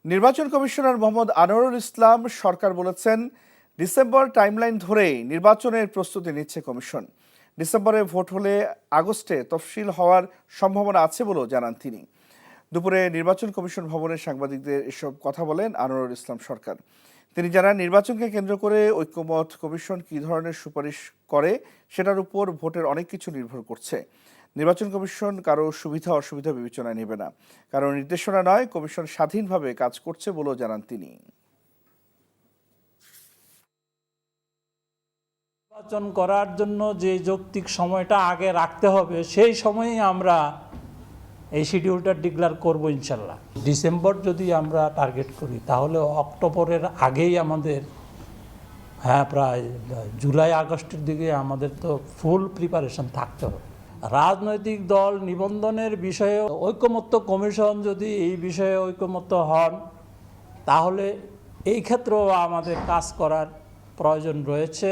নির্বাচন কমিশনার মোহাম্মদ আনোয়ারুল ইসলাম সরকার বলেছেন, December timeline ধরেই নির্বাচনের প্রস্তুতি নিচ্ছে কমিশন। ডিসেম্বরে ভোট হলে আগস্টে তফসিল হওয়ার সম্ভাবনা আছে বলেও জানান তিনি। দুপুরে নির্বাচন কমিশন ভবনে সাংবাদিকদের এসব কথা বলেন আনোয়ারুল ইসলাম সরকার। তিনি জানান, নির্বাচনকে কেন্দ্র করে ঐক্যমত কমিশন কী ধরনের সুপারিশ করে সেটার উপর ভোটের অনেক কিছু নির্ভর করছে। নির্বাচন কমিশন কারো সুবিধা অসুবিধা বিবেচনায় নেবে না, কারো নির্দেশনা নয়, কমিশন স্বাধীনভাবে কাজ করছে বলেও জানান তিনি। নির্বাচন করার জন্য যে যৌক্তিক সময়টা আগে রাখতে হবে, সেই সময়েই আমরা এই শিডিউলটা ডিক্লেয়ার করব ইনশাল্লাহ। ডিসেম্বর যদি আমরা টার্গেট করি তাহলে অক্টোবরের আগেই আমাদের প্রায় জুলাই আগস্টের দিকে আমাদের তো ফুল প্রিপারেশন থাকতে হবে। রাজনৈতিক দল নিবন্ধনের বিষয়ে ঐকমত্য কমিশন যদি এই বিষয়ে ঐকমত্য হন, তাহলে এই ক্ষেত্রেও আমাদের কাজ করার প্রয়োজন রয়েছে।